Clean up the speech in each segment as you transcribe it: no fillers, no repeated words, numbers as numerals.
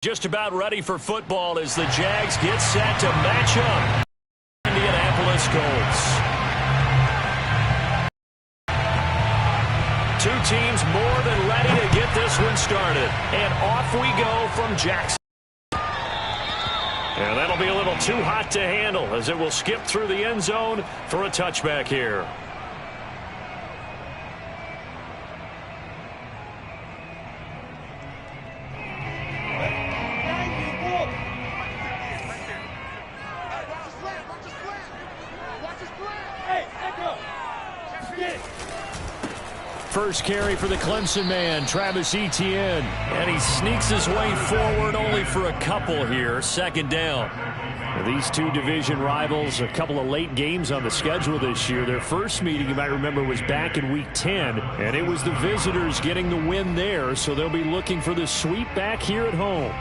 Just about ready for football as the Jags get set to match up. Indianapolis Colts. Two teams more than ready to get this one started. And off we go from Jackson. And that'll be a little too hot to handle as it will skip through the end zone for a touchback here. First carry for the Clemson man, Travis Etienne. And he sneaks his way forward only for a couple here. Second down. These two division rivals, a couple of late games on the schedule this year. Their first meeting, you might remember, was back in Week 10. And it was the visitors getting the win there. So they'll be looking for the sweep back here at home.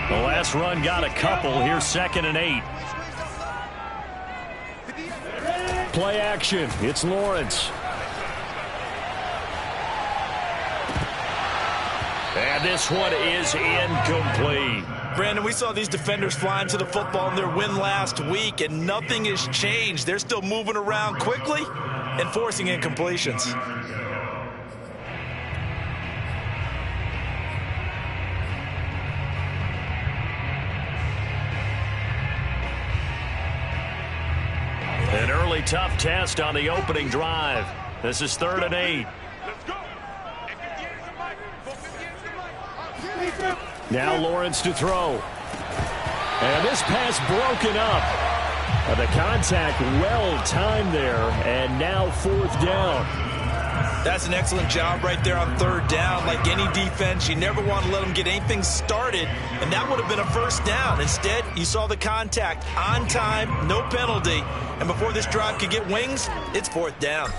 The last run got a couple. Here's 2nd and 8. Play action. It's Lawrence. And this one is incomplete. Brandon, we saw these defenders flying to the football in their win last week, and nothing has changed. They're still moving around quickly and forcing incompletions. An early tough test on the opening drive. This is 3rd and 8. Now Lawrence to throw. And this pass broken up. The contact well timed there, and now 4th down. That's an excellent job right there on 3rd down. Like any defense, you never want to let them get anything started, and that would have been a 1st down. Instead, you saw the contact on time, no penalty, and before this drive could get wings, it's 4th down.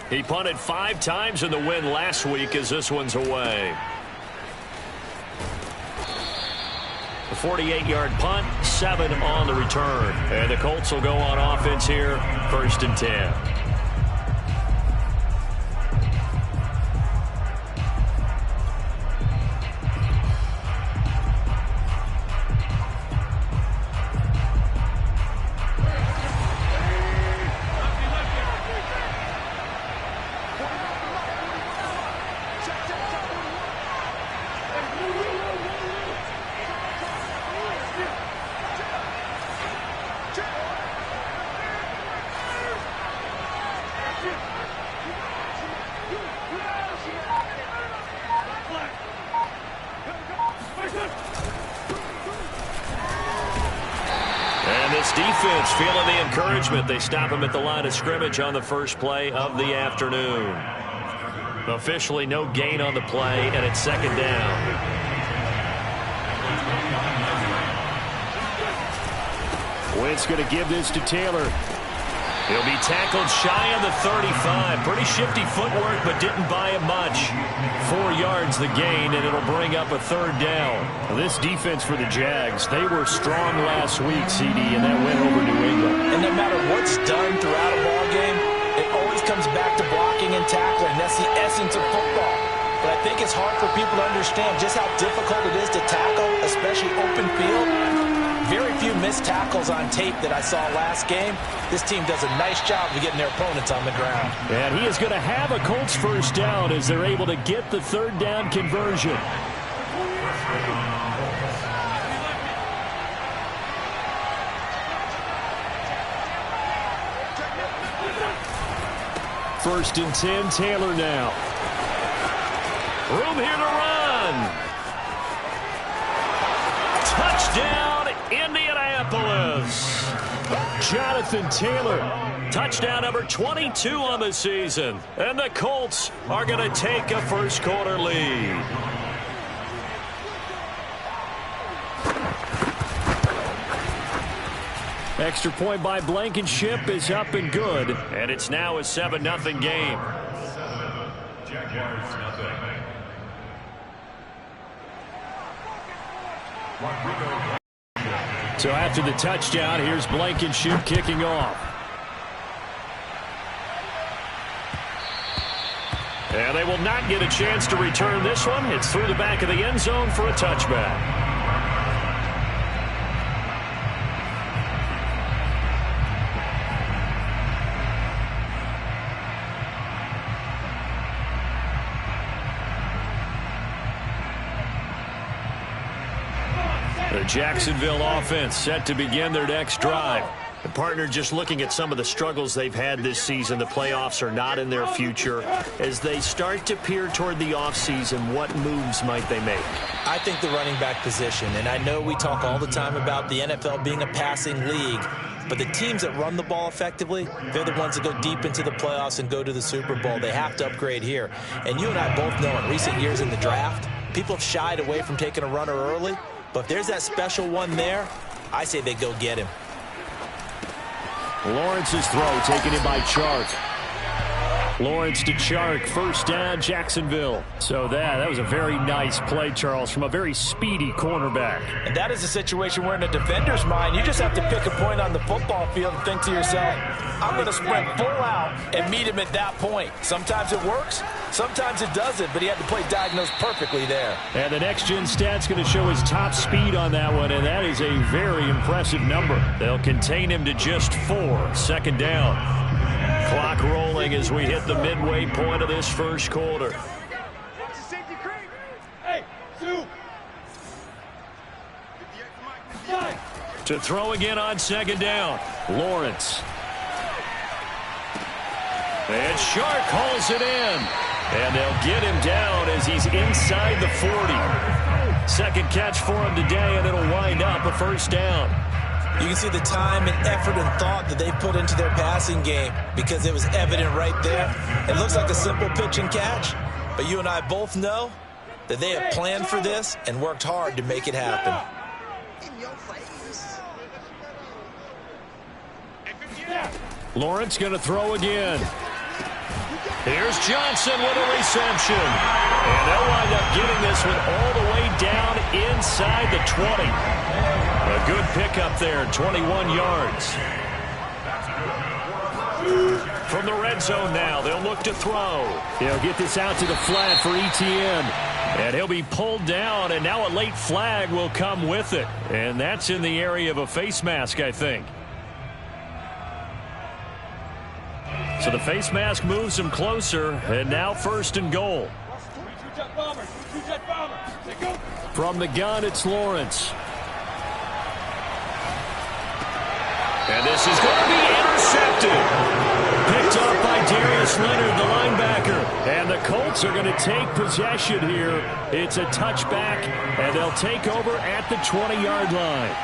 He punted 5 times in the win last week as this one's away. A 48-yard punt, 7 on the return. And the Colts will go on offense here, 1st and 10. Defense feeling the encouragement. They stop him at the line of scrimmage on the first play of the afternoon. Officially no gain on the play, and it's 2nd down. Wentz going to give this to Taylor. He'll be tackled shy of the 35. Pretty shifty footwork, but didn't buy him much. 4 yards the gain, and it'll bring up a 3rd down. This defense for the Jags, they were strong last week, CD, and that went over New England. And no matter what's done throughout a ball game, it always comes back to blocking and tackling. That's the essence of football. But I think it's hard for people to understand just how difficult it is to tackle, especially open field. Very few missed tackles on tape that I saw last game. This team does a nice job of getting their opponents on the ground. And he is going to have a Colts 1st down as they're able to get the 3rd down conversion. First and 10, Taylor now. Room here to run. Touchdown, Indianapolis. Jonathan Taylor, touchdown number 22 on the season. And the Colts are going to take a first-quarter lead. Extra point by Blankenship is up and good. And it's now a 7-0 game. Jaguars nothing. So after the touchdown, here's Blankenship kicking off. And they will not get a chance to return this one. It's through the back of the end zone for a touchback. The Jacksonville offense set to begin their next drive. The partner, just looking at some of the struggles they've had this season, the playoffs are not in their future. As they start to peer toward the offseason, what moves might they make? I think the running back position, and I know we talk all the time about the NFL being a passing league, but the teams that run the ball effectively, they're the ones that go deep into the playoffs and go to the Super Bowl. They have to upgrade here. And you and I both know in recent years in the draft, people have shied away from taking a runner early, but if there's that special one there, I say they go get him. Lawrence's throw taken in by Chark. Lawrence to Chark, first down, Jacksonville. So that was a very nice play, Charles, from a very speedy cornerback. And that is a situation where in a defender's mind, you just have to pick a point on the football field and think to yourself, I'm going to sprint full out and meet him at that point. Sometimes it works, sometimes it doesn't, but he had the play diagnosed perfectly there. And the next-gen stat's going to show his top speed on that one, and that is a very impressive number. They'll contain him to just 4, second down. Clock rolling as we hit the midway point of this first quarter. To throw again on second down, Lawrence. And Chark hauls it in. And they'll get him down as he's inside the 40. Second catch for him today, and it'll wind up a first down. You can see the time and effort and thought that they put into their passing game because it was evident right there. It looks like a simple pitch and catch, but you and I both know that they have planned for this and worked hard to make it happen. Lawrence going to throw again. Here's Johnson with a reception. And they'll wind up getting this one all the way down inside the 20. A good pickup there, 21 yards. From the red zone now, they'll look to throw. He'll get this out to the flat for Etienne. And he'll be pulled down, and now a late flag will come with it. And that's in the area of a face mask, I think. So the face mask moves him closer, and now first and goal. From the gun, it's Lawrence. And this is going to be intercepted. Picked up by Darius Leonard, the linebacker. And the Colts are going to take possession here. It's a touchback, and they'll take over at the 20-yard line.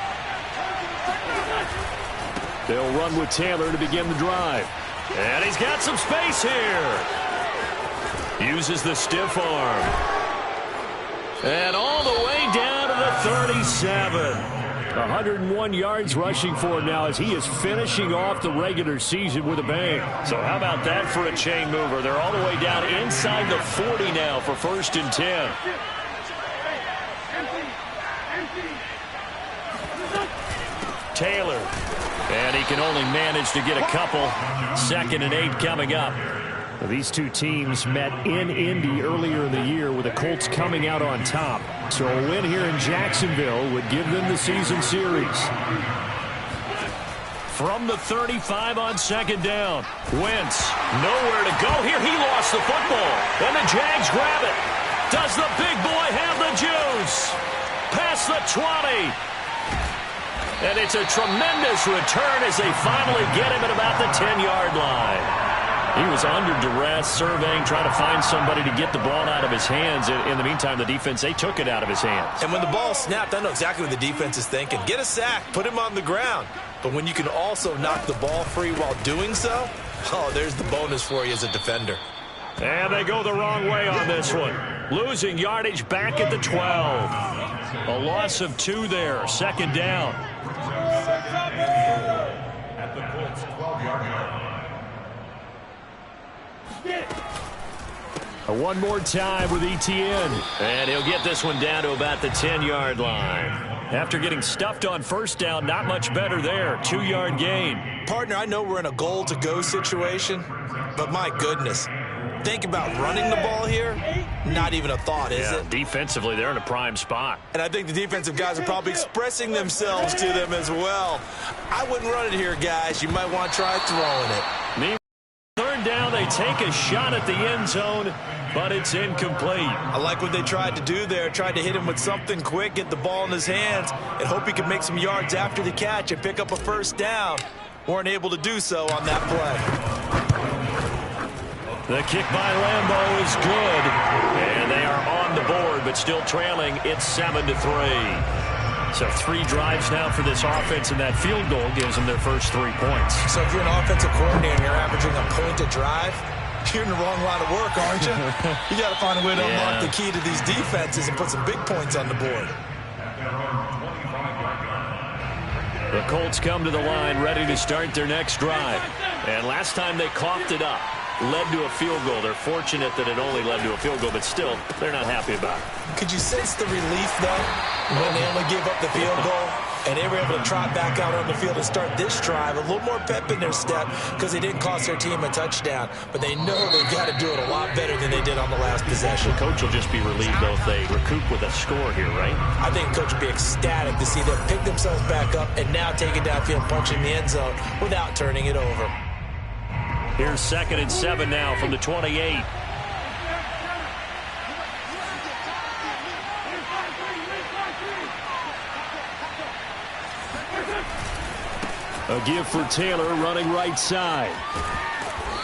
They'll run with Taylor to begin the drive. And he's got some space here. Uses the stiff arm. And all the way down to the 37. 101 yards rushing for him now as he is finishing off the regular season with a bang. So how about that for a chain mover? They're all the way down inside the 40 now for first and 10. Taylor. And he can only manage to get a couple. 2nd and 8 coming up. These two teams met in Indy earlier in the year with the Colts coming out on top. So a win here in Jacksonville would give them the season series. From the 35 on second down. Wentz, nowhere to go here. He lost the football. And the Jags grab it. Does the big boy have the juice? Past the 20. And it's a tremendous return as they finally get him at about the 10-yard line. He was under duress, surveying, trying to find somebody to get the ball out of his hands. In the meantime, the defense, they took it out of his hands. And when the ball snapped, I know exactly what the defense is thinking. Get a sack, put him on the ground. But when you can also knock the ball free while doing so, oh, there's the bonus for you as a defender. And they go the wrong way on this one. Losing yardage back at the 12. A loss of 2 there, second down. At the Colts 12-yard line. One more time with Etienne. And he'll get this one down to about the 10-yard line. After getting stuffed on first down, not much better there. 2-yard gain. Partner, I know we're in a goal-to-go situation, but my goodness, Think about running the ball here. Not even a thought, is it? Defensively, they're in a prime spot. And I think the defensive guys are probably expressing themselves to them as well. I wouldn't run it here, guys. You might want to try throwing it. Third down, they take a shot at the end zone, but it's incomplete. I like what they tried to do there. Tried to hit him with something quick, get the ball in his hands, and hope he could make some yards after the catch and pick up a first down. Weren't able to do so on that play. The kick by Lambeau is good, and they are on the board, but still trailing. It's 7-3. So 3 drives now for this offense, and that field goal gives them their first 3 points. So if you're an offensive coordinator and you're averaging a point a drive, you're in the wrong line of work, aren't you? You got to find a way to unlock the key to these defenses and put some big points on the board. The Colts come to the line ready to start their next drive. And last time they coughed it up, led to a field goal. They're fortunate that it only led to a field goal, but still, they're not happy about it. Could you sense the relief, though, when they only gave up the field goal and they were able to trot back out on the field and start this drive? A little more pep in their step because they didn't cost their team a touchdown, but they know they've got to do it a lot better than they did on the last possession. The coach will just be relieved, though, if they recoup with a score here, right? I think the coach will be ecstatic to see them pick themselves back up and now take it downfield, punch in the end zone without turning it over. Here's 2nd and 7 now from the 28. A give for Taylor running right side.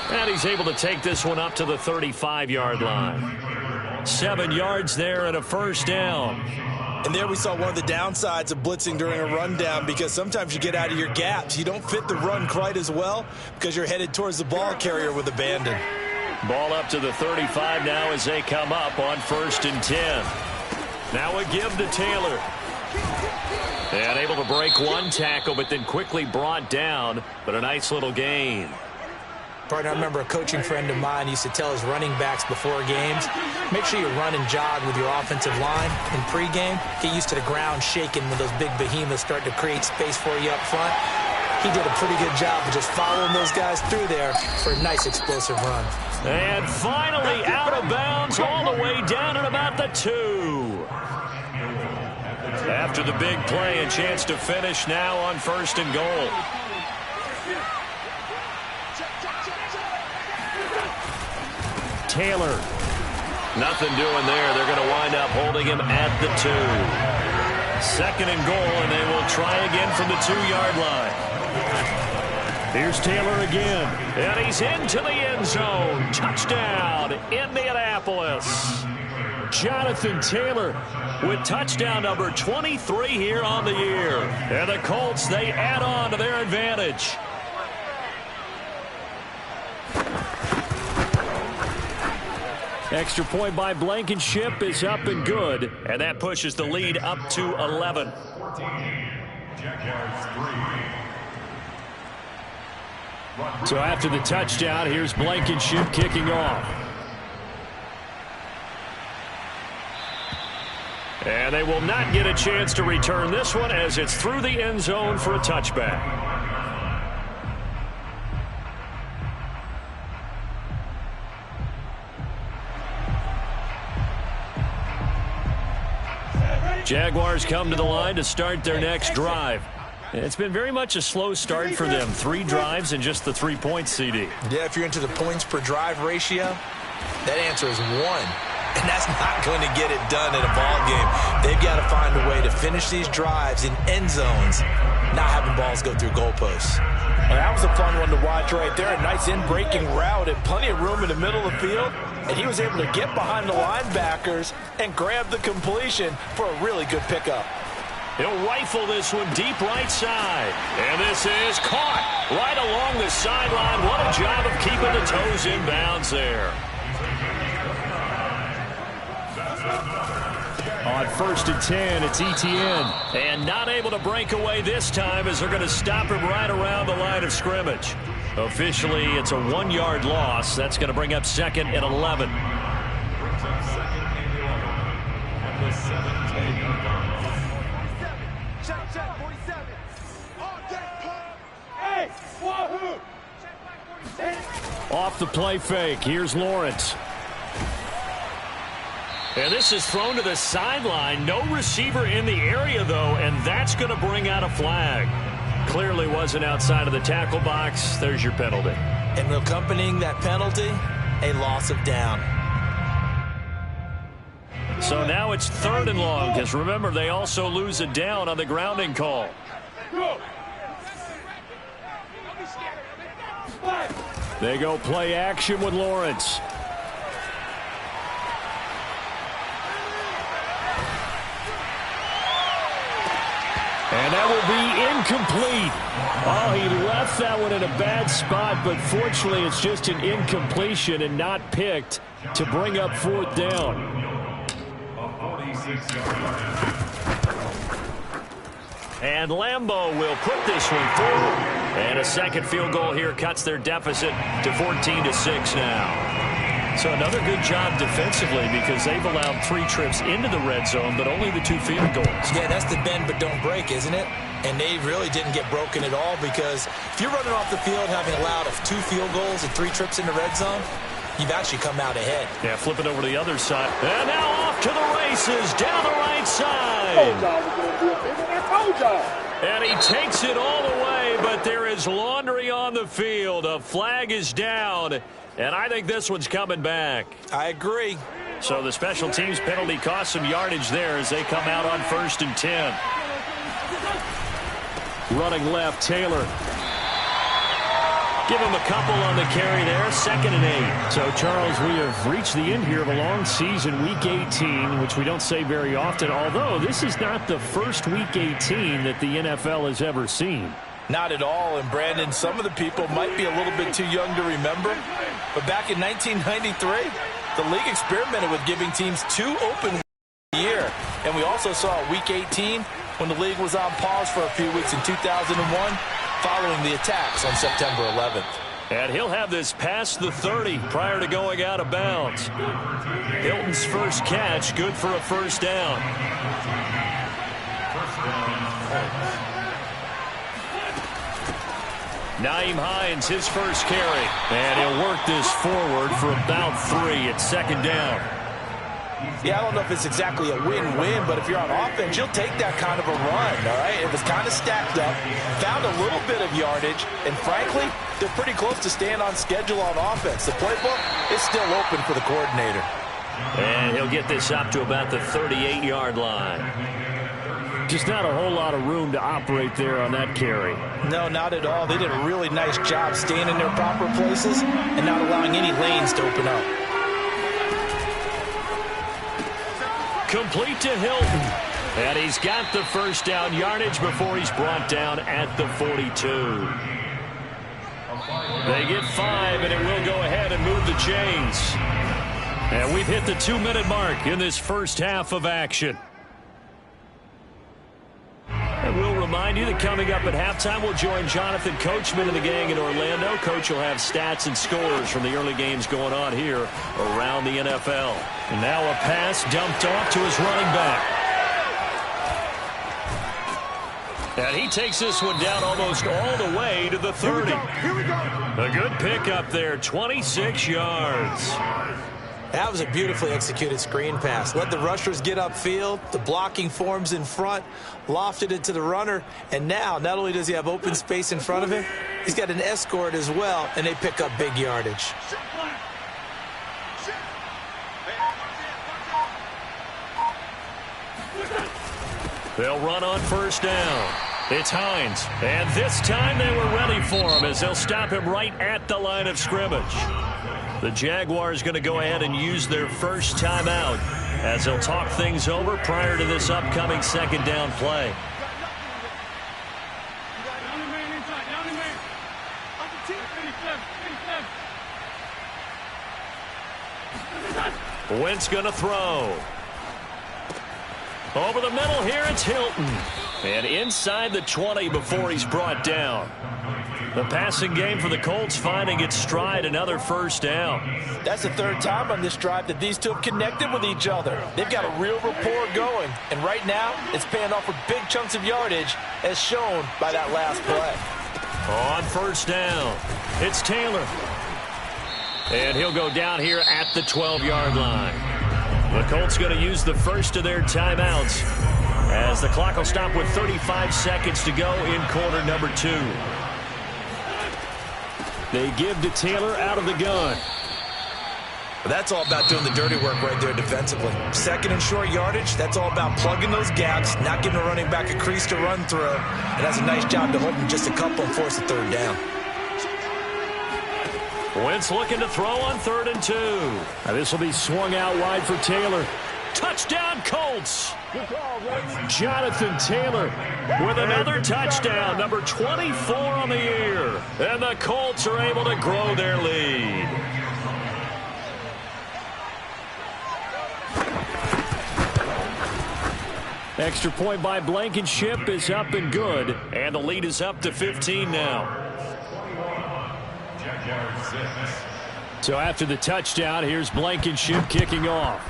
And he's able to take this one up to the 35-yard line. 7 yards there and a first down. And there we saw one of the downsides of blitzing during a rundown, because sometimes you get out of your gaps. You don't fit the run quite as well because you're headed towards the ball carrier with abandon. Ball up to the 35 now as they come up on 1st and 10. Now a give to Taylor. And able to break one tackle, but then quickly brought down. But a nice little gain. Partner, I remember a coaching friend of mine used to tell his running backs before games, make sure you run and jog with your offensive line in pregame. Get used to the ground shaking when those big behemoths start to create space for you up front. He did a pretty good job of just following those guys through there for a nice explosive run. And finally out of bounds all the way down at about the 2. After the big play, a chance to finish now on 1st and goal. Taylor. Nothing doing there. They're going to wind up holding him at the 2. 2nd and goal, and they will try again from the 2-yard line. Here's Taylor again, and he's into the end zone. Touchdown, Indianapolis. Jonathan Taylor with touchdown number 23 here on the year. And the Colts, they add on to their advantage. Extra point by Blankenship is up and good, and that pushes the lead up to 11. So after the touchdown, here's Blankenship kicking off. And they will not get a chance to return this one as it's through the end zone for a touchback. Jaguars come to the line to start their next drive. It's been very much a slow start for them. 3 drives and just the 3 points, CD. Yeah, if you're into the points per drive ratio, that answer is 1. And that's not going to get it done in a ball game. They've got to find a way to finish these drives in end zones, not having balls go through goalposts. Well, that was a fun one to watch right there. A nice in-breaking route and plenty of room in the middle of the field. And he was able to get behind the linebackers and grab the completion for a really good pickup. He'll rifle this one deep right side. And this is caught right along the sideline. What a job of keeping the toes in bounds there. On 1st and 10, it's Etienne. And not able to break away this time as they're going to stop him right around the line of scrimmage. Officially, it's a 1-yard loss. That's going to bring up 2nd and 11. Off the play fake, here's Lawrence. And this is thrown to the sideline. No receiver in the area, though, and that's going to bring out a flag. Clearly wasn't outside of the tackle box. There's your penalty. And accompanying that penalty, a loss of down. So now it's 3rd and long, because remember, they also lose a down on the grounding call. They go play action with Lawrence. And that will be incomplete. Oh, he left that one in a bad spot, but fortunately it's just an incompletion and not picked to bring up 4th down. And Lambeau will put this one through. And a second field goal here cuts their deficit to 14-6 now. So another good job defensively, because they've allowed 3 trips into the red zone, but only the 2 field goals. Yeah, that's the bend but don't break, isn't it? And they really didn't get broken at all, because if you're running off the field having allowed 2 field goals and 3 trips in the red zone, you've actually come out ahead. Yeah, flip it over to the other side. And now off to the races down the right side. And he takes it all the way, but there is laundry on the field. A flag is down, and I think this one's coming back. I agree. So the special teams penalty cost some yardage there as they come out on 1st and 10. Running left, Taylor. Give him a couple on the carry there, 2nd and 8. So, Charles, we have reached the end here of a long season, Week 18, which we don't say very often, although this is not the first Week 18 that the NFL has ever seen. Not at all, and Brandon, some of the people might be a little bit too young to remember, but back in 1993, the league experimented with giving teams 2 open weeks a year, and we also saw Week 18 when the league was on pause for a few weeks in 2001, following the attacks on September 11th. And he'll have this past the 30 prior to going out of bounds. Hilton's first catch, good for a 1st down. Nyheim Hines, his first carry. And he'll work this forward for about 3 at 2nd down. Yeah, I don't know if it's exactly a win-win, but if you're on offense, you'll take that kind of a run, all right? It was kind of stacked up, found a little bit of yardage, and frankly, they're pretty close to staying on schedule on offense. The playbook is still open for the coordinator. And he'll get this up to about the 38-yard line. Just not a whole lot of room to operate there on that carry. No, not at all. They did a really nice job staying in their proper places and not allowing any lanes to open up. Complete to Hilton. And he's got the 1st down yardage before he's brought down at the 42. They get 5, and it will go ahead and move the chains. And we've hit the 2-minute mark in this first half of action. And we'll remind you that coming up at halftime, we'll join Jonathan Coachman and the gang in Orlando. Coach will have stats and scores from the early games going on here around the NFL. And now a pass dumped off to his running back. And he takes this one down almost all the way to the 30. Here we go. A good pickup there, 26 yards. That was a beautifully executed screen pass. Let the rushers get upfield. The blocking forms in front. Lofted it to the runner. And now, not only does he have open space in front of him, he's got an escort as well, and they pick up big yardage. They'll run on 1st down. It's Hines. And this time they were ready for him as they'll stop him right at the line of scrimmage. The Jaguars going to go ahead and use their first timeout as they'll talk things over prior to this upcoming 2nd down play. Wentz going to throw. Over the middle here, it's Hilton. And inside the 20 before he's brought down. The passing game for the Colts finding its stride, another 1st down. That's the 3rd time on this drive that these two have connected with each other. They've got a real rapport going. And right now, it's paying off with big chunks of yardage, as shown by that last play. On 1st down, it's Taylor. And he'll go down here at the 12-yard line. The Colts going to use the first of their timeouts as the clock will stop with 35 seconds to go in quarter number 2. They give to Taylor out of the gun. But that's all about doing the dirty work right there defensively. Second and short yardage, that's all about plugging those gaps, not giving a running back a crease to run through. And that's a nice job to hold him just a couple and force the third down. Wentz looking to throw on 3rd and 2. Now this will be swung out wide for Taylor. Touchdown Colts! Jonathan Taylor with another touchdown, number 24 on the year. And the Colts are able to grow their lead. Extra point by Blankenship is up and good. And the lead is up to 15 now. So after the touchdown, here's Blankenship kicking off.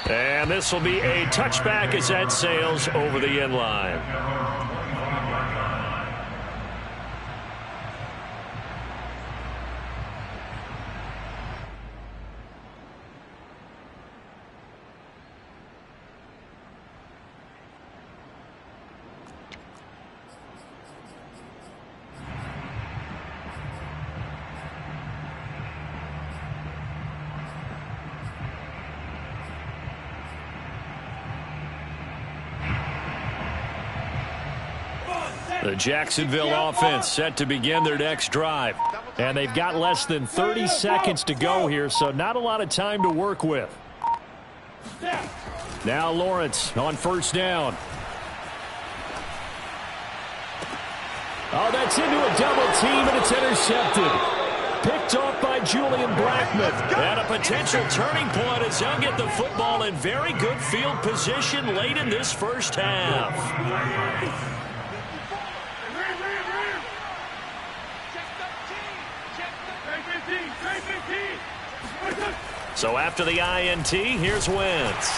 And this will be a touchback as that sails over the end line. The Jacksonville offense set to begin their next drive. And they've got less than 30 seconds to go here, so not a lot of time to work with. Now Lawrence on 1st down. Oh, that's into a double team, and it's intercepted. Picked off by Julian Blackmon. And a potential turning point as they'll get the football in very good field position late in this first half. So after the INT, here's Wentz.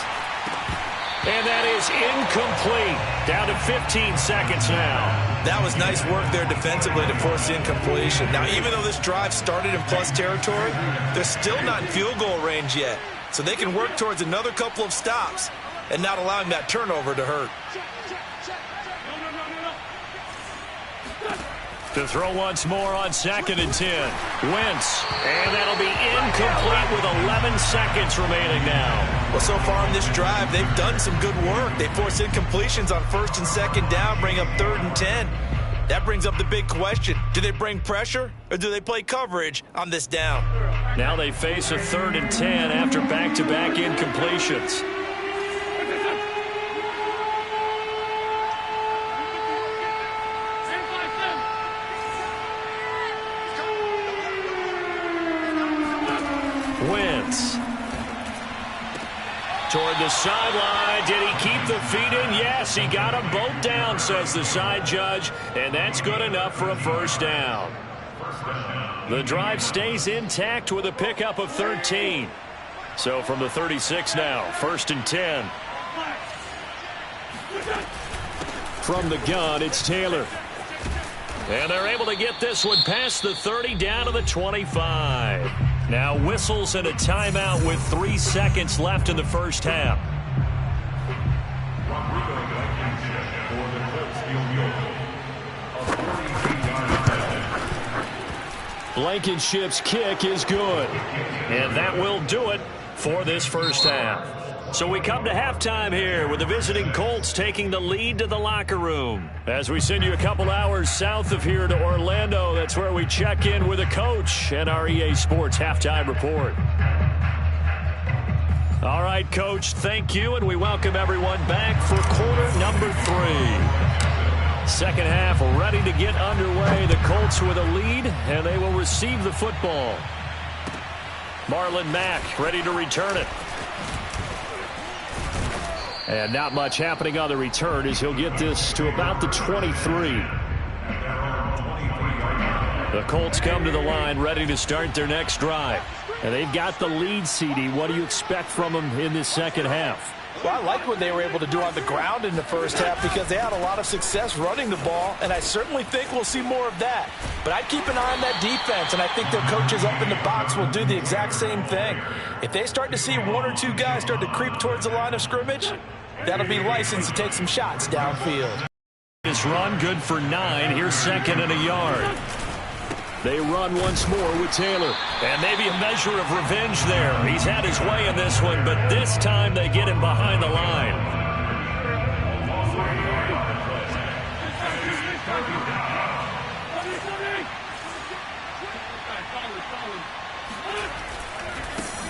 And that is incomplete. Down to 15 seconds now. That was nice work there defensively to force the incompletion. Now, even though this drive started in plus territory, they're still not in field goal range yet. So they can work towards another couple of stops and not allowing that turnover to hurt. To throw once more on 2nd and 10. Wentz. And that'll be incomplete with 11 seconds remaining now. Well, so far in this drive, they've done some good work. They force incompletions on 1st and 2nd down, bring up 3rd and 10. That brings up the big question. Do they bring pressure or do they play coverage on this down? Now they face a 3rd and 10 after back-to-back incompletions. Wentz. Toward the sideline. Did he keep the feet in? Yes, he got them both down, says the side judge. And that's good enough for a 1st down. The drive stays intact with a pickup of 13. So from the 36 now, 1st and 10. From the gun, it's Taylor. And they're able to get this one past the 30 down to the 25. Now whistles and a timeout with 3 seconds left in the first half. Blankenship's kick is good. And that will do it for this first half. So we come to halftime here with the visiting Colts taking the lead to the locker room. As we send you a couple hours south of here to Orlando, that's where we check in with the coach and our EA Sports halftime report. All right, Coach, thank you, and we welcome everyone back for quarter number 3. Second half ready to get underway. The Colts with a lead, and they will receive the football. Marlon Mack ready to return it. And not much happening on the return as he'll get this to about the 23. The Colts come to the line ready to start their next drive. And they've got the lead, CD. What do you expect from them in this second half? Well, I like what they were able to do on the ground in the first half because they had a lot of success running the ball, and I certainly think we'll see more of that. But I'd keep an eye on that defense, and I think their coaches up in the box will do the exact same thing. If they start to see one or two guys start to creep towards the line of scrimmage, that'll be licensed to take some shots downfield. This run good for 9. Here's 2nd and a yard. They run once more with Taylor. And maybe a measure of revenge there. He's had his way in this one, but this time they get him behind the line.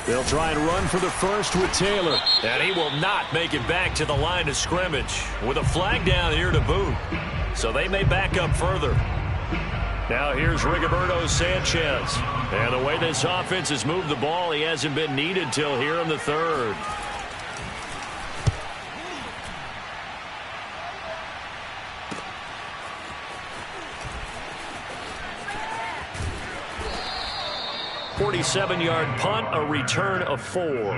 They'll try and run for the first with Taylor. And he will not make it back to the line of scrimmage with a flag down here to boot. So they may back up further. Now here's Rigoberto Sanchez. And the way this offense has moved the ball, he hasn't been needed till here in the third. "47-yard punt, a return of 4.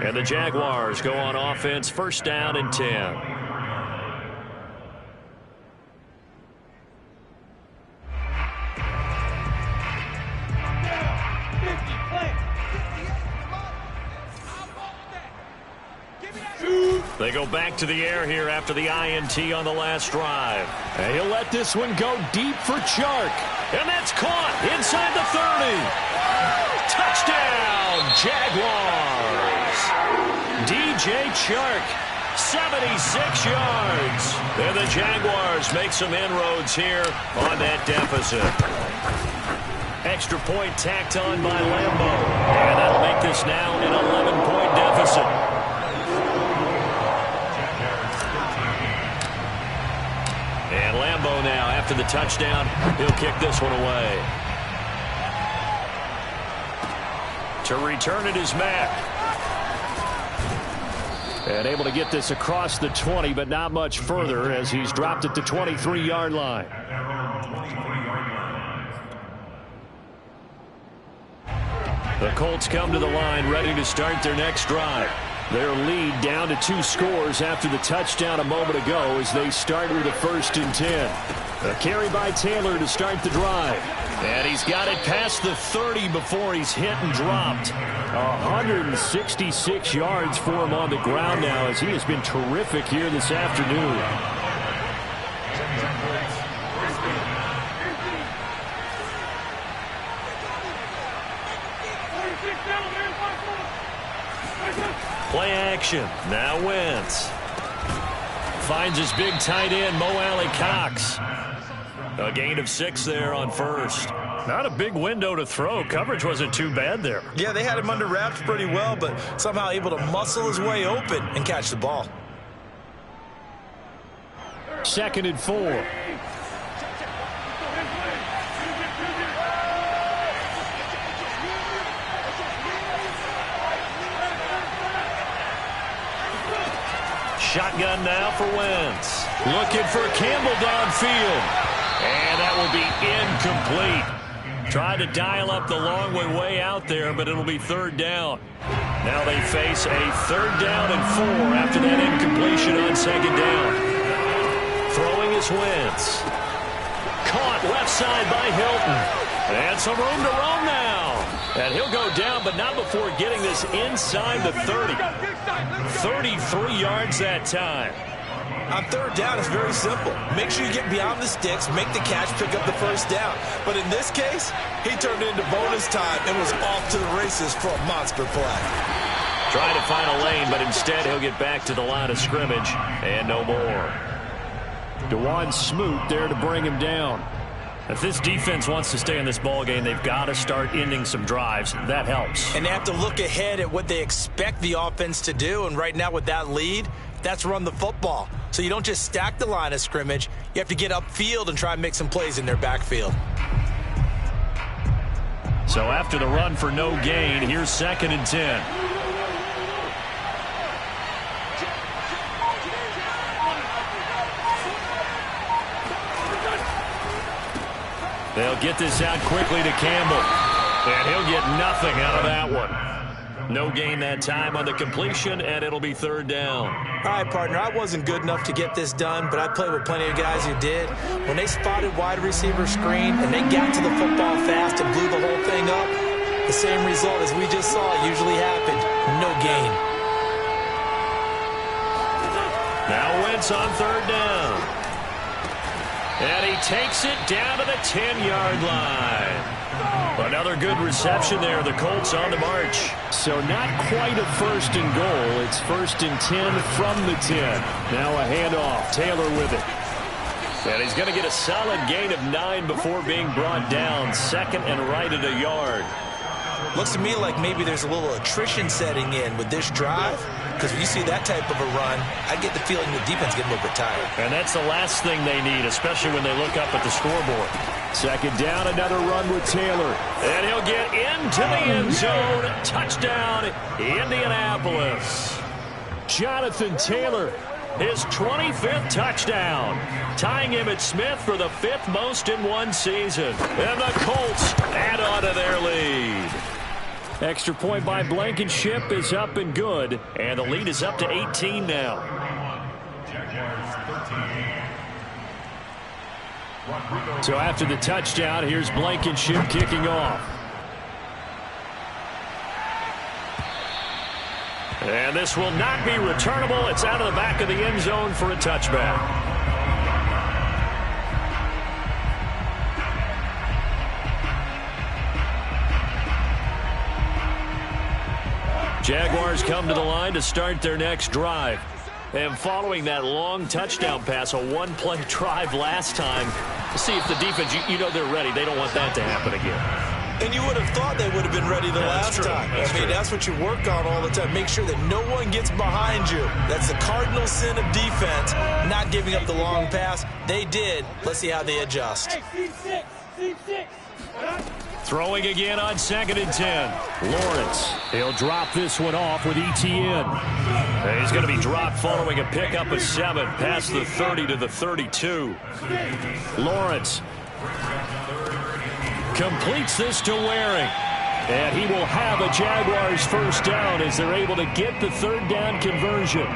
And the Jaguars go on offense, 1st down and 10. They go back to the air here after the INT on the last drive. And he'll let this one go deep for Chark. And that's caught inside the 30. Touchdown, Jaguars. DJ Chark, 76 yards. And the Jaguars make some inroads here on that deficit. Extra point tacked on by Lambo. And that'll make this now an 11-point deficit. And Lambo now, after the touchdown, he'll kick this one away. To return it is Mack. And able to get this across the 20, but not much further as he's dropped at the 23-yard line. The Colts come to the line ready to start their next drive. Their lead down to 2 scores after the touchdown a moment ago as they start with a 1st and 10. A carry by Taylor to start the drive. And he's got it past the 30 before he's hit and dropped. 166 yards for him on the ground now as he has been terrific here this afternoon. Play action. Now Wentz. Finds his big tight end, Mo Alley-Cox. A gain of 6 there on 1st. Not a big window to throw. Coverage wasn't too bad there. Yeah, they had him under wraps pretty well, but somehow able to muscle his way open and catch the ball. 2nd and 4. Shotgun now for Wentz. Looking for Campbell downfield. And that will be incomplete. Tried to dial up the long way out there, but it'll be 3rd down. Now they face a 3rd down and 4 after that incompletion on 2nd down. Throwing is Wentz. Caught left side by Hilton. And some room to roam now. And he'll go down, but not before getting this inside the 30. 33 yards that time. On 3rd down, it's very simple. Make sure you get beyond the sticks, make the catch, pick up the 1st down. But in this case, he turned it into bonus time and was off to the races for a monster play. Trying to find a lane, but instead he'll get back to the line of scrimmage and no more. DeJuan Smoot there to bring him down. If this defense wants to stay in this ball game, they've got to start ending some drives. That helps. And they have to look ahead at what they expect the offense to do. And right now with that lead, that's run the football. So you don't just stack the line of scrimmage. You have to get upfield and try and make some plays in their backfield. So after the run for no gain, here's 2nd and 10. They'll get this out quickly to Campbell. And he'll get nothing out of that one. No gain that time on the completion, and it'll be third down. All right, partner, I wasn't good enough to get this done, but I played with plenty of guys who did. When they spotted wide receiver screen and they got to the football fast and blew the whole thing up, the same result as we just saw usually happened. No gain. Now Wentz on third down. And he takes it down to the 10-yard line. Another good reception there. The Colts on the march. So not quite a first and goal. It's first and 10 from the 10. Now a handoff. Taylor with it. And he's going to get a solid gain of 9 before being brought down. Second and right at a yard. Looks to me like maybe there's a little attrition setting in with this drive. Because when you see that type of a run, I get the feeling the defense getting a little bit tired. And that's the last thing they need, especially when they look up at the scoreboard. Second down, another run with Taylor. And he'll get into the end zone. Touchdown, Indianapolis. Jonathan Taylor, his 25th touchdown, tying him at Smith for the 5th most in one season. And the Colts add on to their lead. Extra point by Blankenship is up and good. And the lead is up to 18 now. So after the touchdown, here's Blankenship kicking off. And this will not be returnable. It's out of the back of the end zone for a touchback. Jaguars come to the line to start their next drive. And following that long touchdown pass, a one-play drive last time, see if the defense, you know they're ready. They don't want that to happen again. And you would have thought they would have been ready the last time. That's what you work on all the time. Make sure that no one gets behind you. That's the cardinal sin of defense, not giving up the long pass. They did. Let's see how they adjust. Throwing again on 2nd and 10. Lawrence, he'll drop this one off with ETN. And he's going to be dropped following a pickup of 7 past the 30 to the 32. Lawrence completes this to Waring. And he will have a Jaguars first down as they're able to get the third down conversion.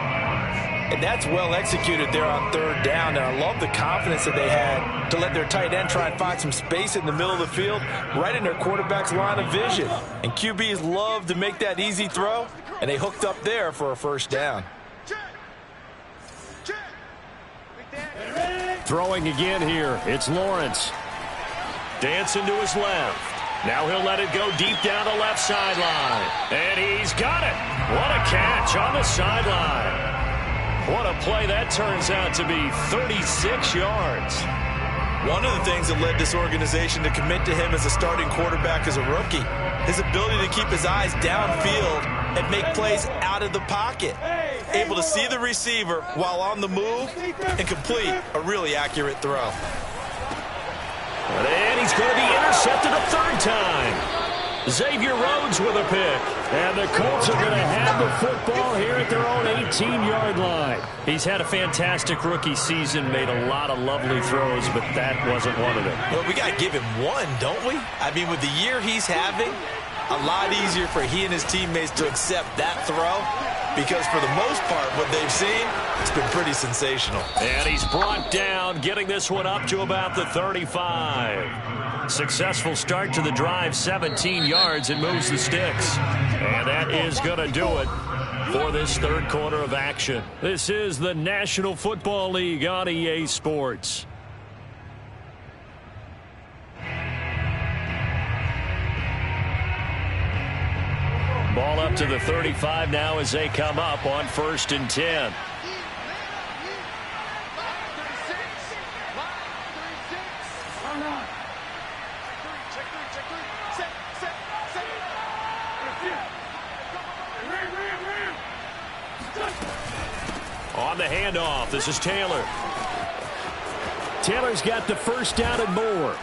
And that's well executed there on third down. And I love the confidence that they had to let their tight end try and find some space in the middle of the field, right in their quarterback's line of vision. And QBs love to make that easy throw, and they hooked up there for a first down. Throwing again here, it's Lawrence. Dancing to his left. Now he'll let it go deep down the left sideline. And he's got it. What a catch on the sideline. What a play that turns out to be, 36 yards. One of the things that led this organization to commit to him as a starting quarterback as a rookie, his ability to keep his eyes downfield and make plays out of the pocket. Able to see the receiver while on the move and complete a really accurate throw. And he's going to be intercepted a third time. Xavier Rhodes with a pick. And the Colts are going to have the football here at their own 18-yard line. He's had a fantastic rookie season, made a lot of lovely throws, but that wasn't one of them. Well, we got to give him one, don't we? I mean, with the year he's having, a lot easier for he and his teammates to accept that throw, because for the most part, what they've seen, it's been pretty sensational. And he's brought down, getting this one up to about the 35. Successful start to the drive, 17 yards, and moves the sticks. And that is going to do it for this third quarter of action. This is the National Football League on EA Sports. Ball up to the 35 now as they come up on 1st and 10. On the handoff, this is Taylor. Taylor's got the first down and more.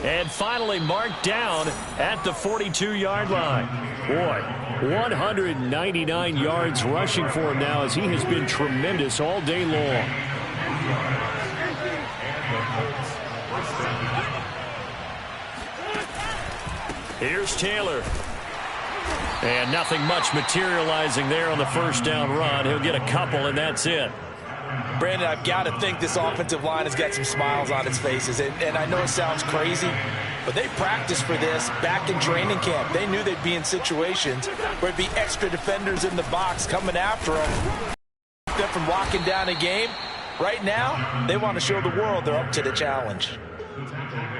And finally marked down at the 42-yard line. Boy, 199 yards rushing for him now as he has been tremendous all day long. Here's Taylor. And nothing much materializing there on the first down run. He'll get a couple, and that's it. Brandon, I've got to think this offensive line has got some smiles on its faces. And I know it sounds crazy, but they practiced for this back in training camp. They knew they'd be in situations where it'd be extra defenders in the box coming after them from locking down a game. Right now, they want to show the world they're up to the challenge.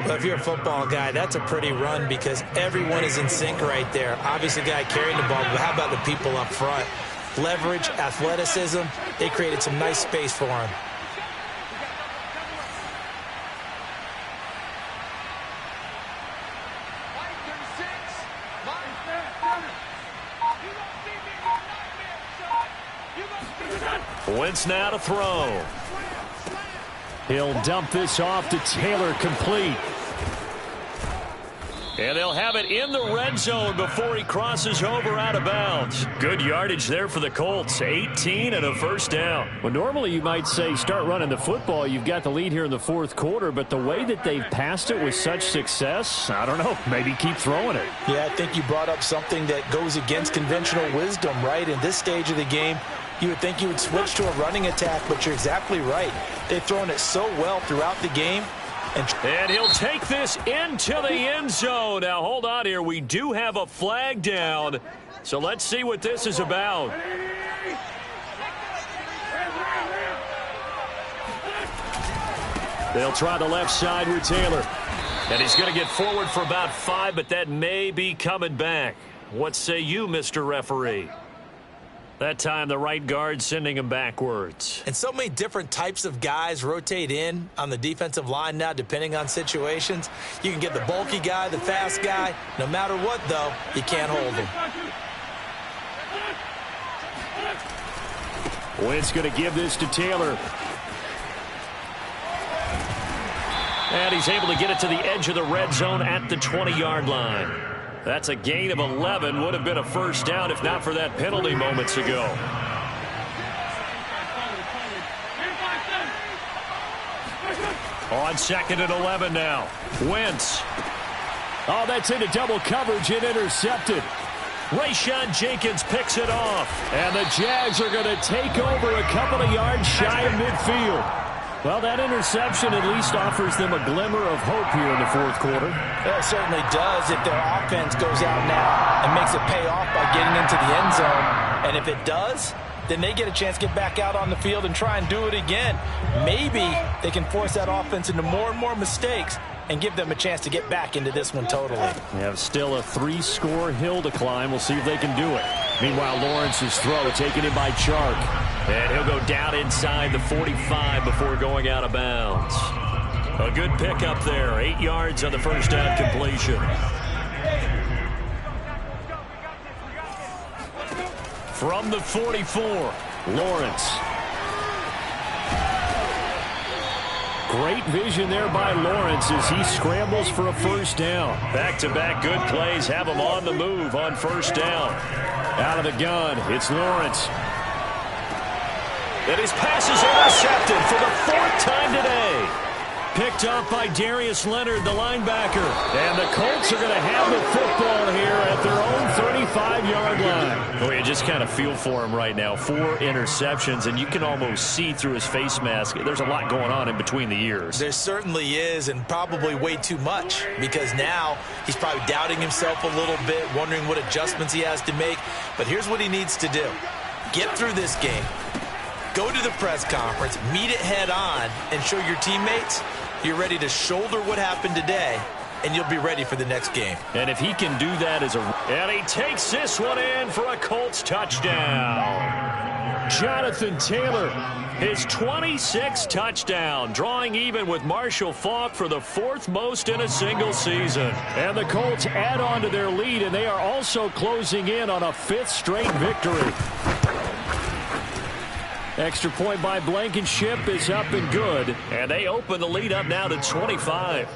Well, if you're a football guy, that's a pretty run because everyone is in sync right there. Obviously, the guy carrying the ball, but how about the people up front? Leverage, athleticism, they created some nice space for him. Wentz now to throw. He'll dump this off to Taylor, complete. And they'll have it in the red zone before he crosses over out of bounds. Good yardage there for the Colts. 18 and a first down. Well, normally you might say start running the football. You've got the lead here in the fourth quarter, but the way that they've passed it with such success, I don't know, maybe keep throwing it. Yeah, I think you brought up something that goes against conventional wisdom, right? In this stage of the game, you would think you would switch to a running attack, but you're exactly right. They've thrown it so well throughout the game. And he'll take this into the end zone. Now, hold on here. We do have a flag down. So let's see what this is about. They'll try the left side with Taylor. And he's going to get forward for about 5, but that may be coming back. What say you, Mr. Referee? That time, the right guard sending him backwards. And so many different types of guys rotate in on the defensive line now, depending on situations. You can get the bulky guy, the fast guy. No matter what, though, you can't hold him. Wentz going to give this to Taylor. And he's able to get it to the edge of the red zone at the 20-yard line. That's a gain of 11. Would have been a first down if not for that penalty moments ago. On 2nd and 11 now. Wentz. Oh, that's into double coverage and intercepted. Rayshon Jenkins picks it off. And the Jags are going to take over a couple of yards shy of midfield. Well, that interception at least offers them a glimmer of hope here in the fourth quarter. It certainly does if their offense goes out now and makes it pay off by getting into the end zone. And if it does, then they get a chance to get back out on the field and try and do it again. Maybe they can force that offense into more and more mistakes and give them a chance to get back into this one totally. We have still a 3-score hill to climb. We'll see if they can do it. Meanwhile, Lawrence's throw taken in by Chark. And he'll go down inside the 45 before going out of bounds. A good pickup there. 8 yards on the first down completion. From the 44, Lawrence. Great vision there by Lawrence as he scrambles for a first down. Back-to-back good plays have him on the move on first down. Out of the gun, it's Lawrence. And his pass is intercepted for the 4th time today. Picked up by Darius Leonard, the linebacker. And the Colts are going to have the football here at their own 35-yard line. Well, you just kind of feel for him right now. 4 interceptions, and you can almost see through his face mask. There's a lot going on in between the ears. There certainly is, and probably way too much, because now he's probably doubting himself a little bit, wondering what adjustments he has to make. But here's what he needs to do. Get through this game. Go to the press conference, meet it head on, and show your teammates you're ready to shoulder what happened today, and you'll be ready for the next game. And if he can do that as a... And he takes this one in for a Colts touchdown. Jonathan Taylor, his 26th touchdown, drawing even with Marshall Faulk for the 4th most in a single season. And the Colts add on to their lead, and they are also closing in on a 5th straight victory. Extra point by Blankenship is up and good. And they open the lead up now to 25.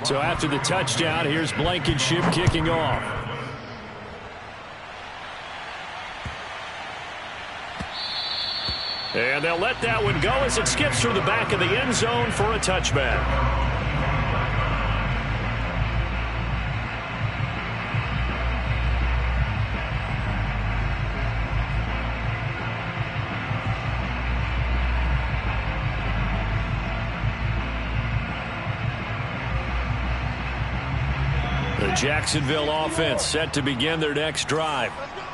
So after the touchdown, here's Blankenship kicking off. And they'll let that one go as it skips through the back of the end zone for a touchback. The Jacksonville offense set to begin their next drive.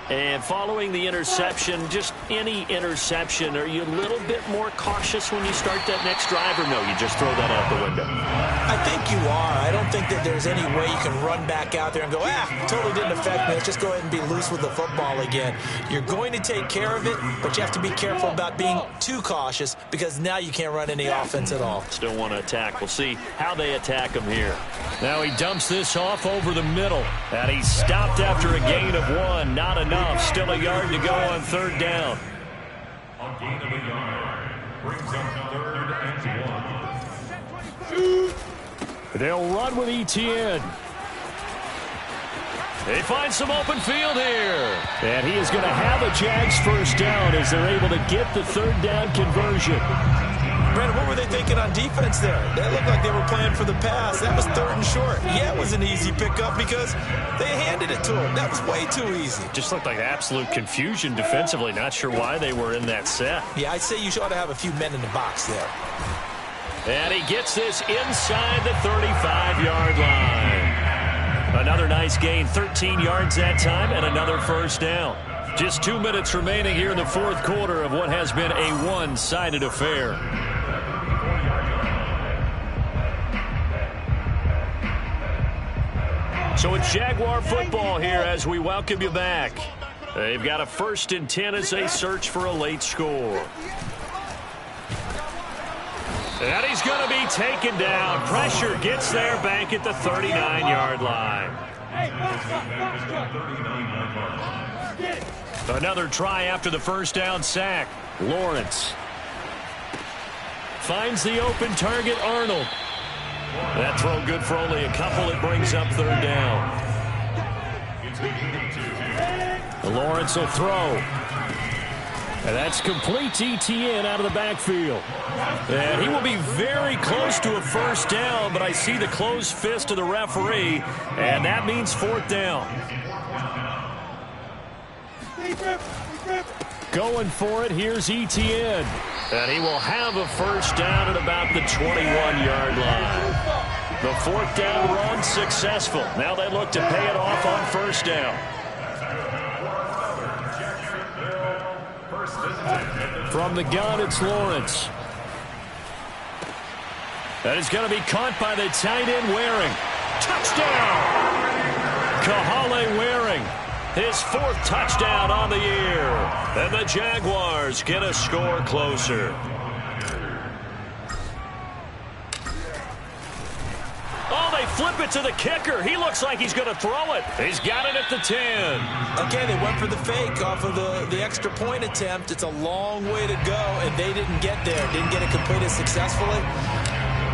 And following the interception, just any interception, are you a little bit more cautious when you start that next drive, or no, you just throw that out the window? I think you are. I don't think that there's any way you can run back out there and go, totally didn't affect me. Let's just go ahead and be loose with the football again. You're going to take care of it, but you have to be careful about being too cautious because now you can't run any offense at all. Still want to attack. We'll see how they attack him here. Now he dumps this off over the middle. And he's stopped after a gain of 1. Not enough. Still a yard to go on third down. A gain of a yard brings up 3rd and 1. They'll run with Etienne. They find some open field here. And he is going to have a Jags first down as they're able to get the third down conversion. Brandon, what were they thinking on defense there? They looked like they were playing for the pass. That was 3rd and short. Yeah, it was an easy pickup because they handed it to him. That was way too easy. Just looked like absolute confusion defensively. Not sure why they were in that set. Yeah, I'd say you ought to have a few men in the box there. And he gets this inside the 35-yard line. Another nice gain, 13 yards that time, and another first down. Just 2 minutes remaining here in the fourth quarter of what has been a one-sided affair. So it's Jaguar football here as we welcome you back. They've got a 1st and 10 as they search for a late score. And he's going to be taken down. Pressure gets there back at the 39-yard line. Another try after the first down sack. Lawrence finds the open target, Arnold. That throw good for only a couple. It brings up third down. Lawrence will throw. And that's complete to Etienne out of the backfield. And he will be very close to a first down, but I see the closed fist of the referee, and that means 4th down. Going for it, here's Etienne. And he will have a first down at about the 21-yard line. The 4th down run successful. Now they look to pay it off on first down. From the gun, it's Lawrence. That is going to be caught by the tight end, Waring. Touchdown! Kahale Waring. His 4th touchdown on the year. And the Jaguars get a score closer. Oh, they flip it to the kicker. He looks like he's going to throw it. He's got it at the 10. Okay, they went for the fake off of the extra point attempt. It's a long way to go, and they didn't get there. Didn't get it completed successfully.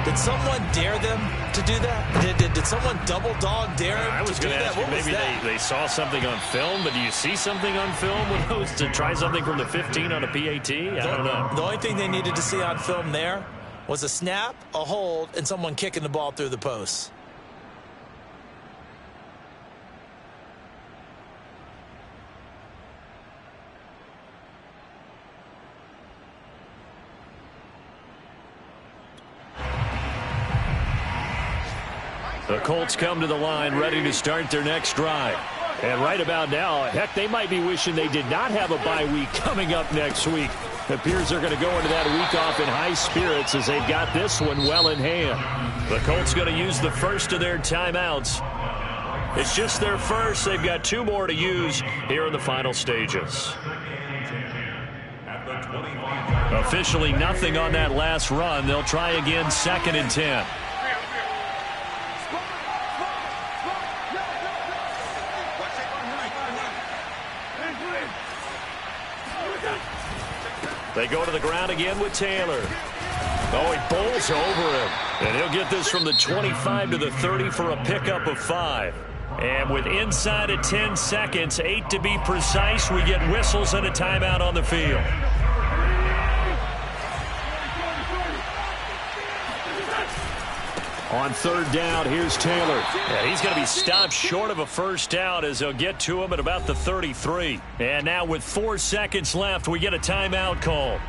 Did someone dare them to do that? Did someone double dog dare them I was going to ask you, maybe they saw something on film, but do you see something on film with those to try something from the 15 on a PAT? I don't know. The only thing they needed to see on film there was a snap, a hold, and someone kicking the ball through the posts. The Colts come to the line ready to start their next drive. And right about now, heck, they might be wishing they did not have a bye week coming up next week. It appears they're going to go into that week off in high spirits as they've got this one well in hand. The Colts going to use the first of their timeouts. It's just their first. They've got 2 more to use here in the final stages. Officially nothing on that last run. They'll try again 2nd and 10. They go to the ground again with Taylor. Oh, he bowls over him. And he'll get this from the 25 to the 30 for a pickup of 5. And with inside of 10 seconds, 8 to be precise, we get whistles and a timeout on the field. On third down, here's Taylor. And he's going to be stopped short of a first down as they'll get to him at about the 33. And now with 4 seconds left, we get a timeout call.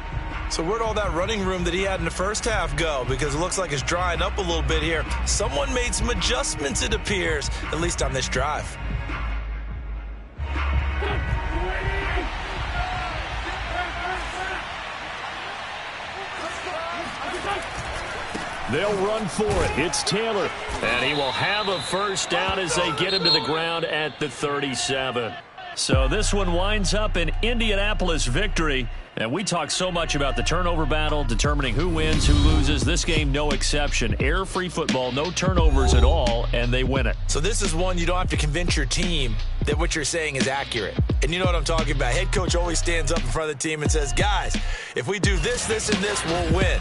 So where'd all that running room that he had in the first half go? Because it looks like it's drying up a little bit here. Someone made some adjustments, it appears, at least on this drive. They'll run for it. It's Taylor. And he will have a first down as they get him to the ground at the 37. So this one winds up an Indianapolis victory. And we talk so much about the turnover battle, determining who wins, who loses. This game, no exception. Air-free football, no turnovers at all, and they win it. So this is one you don't have to convince your team that what you're saying is accurate. And you know what I'm talking about. Head coach always stands up in front of the team and says, guys, if we do this, this, and this, we'll win.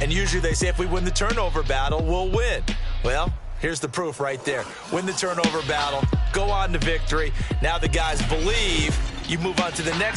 And usually they say if we win the turnover battle, we'll win. Well, here's the proof right there. Win the turnover battle, go on to victory. Now the guys believe. You move on to the next